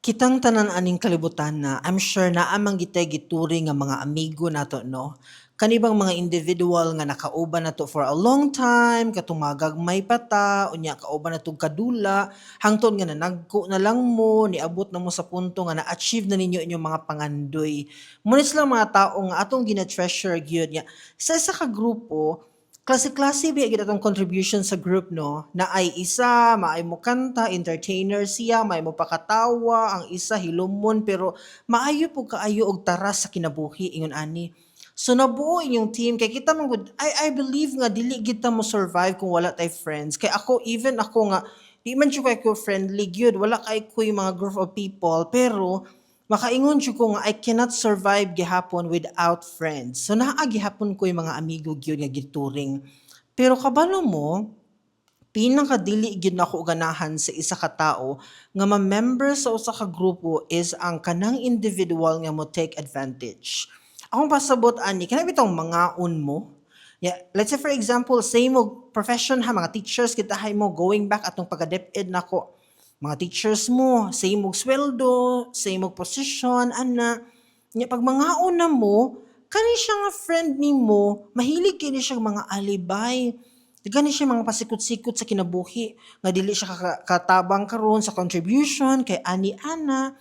Kitang tanan aning kalibutan na I'm sure naa man gitay gituring nga mga amigo nato no. Kani bang mga individual nga nakauban nato for a long time, katong mga gagmay pa ta, unya kauban natong kadula, hangtod nga nanagko na lang mo, niabot na mo sa punto nga na-achieve na ninyo inyong mga pangandoy. Muna sila mga tao nga atong gina-treasure gyud nya. Sa isa ka grupo, klase-klase biya gid atong contribution sa group no, na ay isa maay mo kanta, entertainer siya, may mo pakatawa, ang isa hilomon pero maayo po kaayo og taras sa kinabuhi ingon ani. So nabuo inyong team kay kita man gud I believe nga dili kita mo survive kung wala tay friends. Kay ako even ako nga di man jud kay ko friendly gyud, wala kay ko yung mga group of people pero makaingon jud ko nga I cannot survive gihapon without friends. So naa gihapon ko yung mga amigo gyud nga gituring. Pero kabalo mo, pinakadili gyud nako ganahan sa isa ka tawo nga ma-member sa usa ka grupo is ang kanang individual nga mo take advantage. Akong pasabot ani kana bitong mangaon mo. Yeah, let's say for example, same mo profession ha, mga teachers kita hay mo going back atong pagka-DepEd nako. Mga teachers mo, same mo sweldo, same mo position, ana. Nya pag mangaon na mo, kani siya nga friend nimo, mahilig kini siya mga alibay. Gani siya mga pasikot-sikot sa kinabuhi nga dili siya katabang karon sa contribution kay ani ana.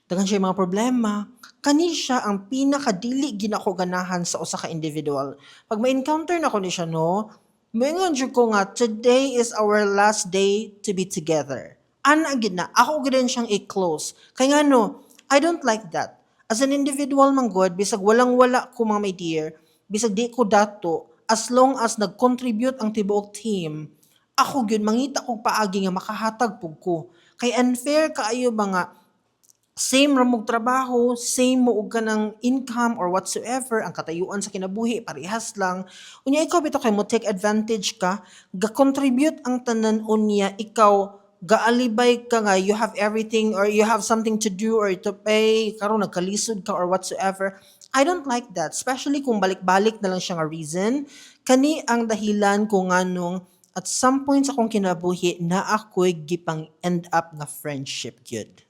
Daghan siya mga problema. Kani siya ang pinakadili ginako ganahan sa usa ka individual. Pag ma-encounter na ko ni siya no, moingon jud ko nga today is our last day to be together. Ana gid na ako gid din siyang i-close. Kay ngano, I don't like that. As an individual man god, bisag walang-wala ko mga my dear, bisag di ko dato, as long as nag-contribute ang tibuok team, ako gyud mangita kog paagi nga makahatag pug ko. Kay unfair kaayo ba nga same ra mog trabaho, same mo og kanang income or whatsoever, ang katayuan sa kinabuhi parehas lang. Unya ikaw bitaw kay mo take advantage ka, ga-contribute ang tanan unya ikaw gaalibay ka nga you have everything or you have something to do or to pay karon nagkalisod ka or whatsoever. I don't like that, especially kung balik-balik na lang siya nga reason. Kani ang dahilan kung nganong at some point sa akong kinabuhi na ako'y gipang end up nga friendship gyud.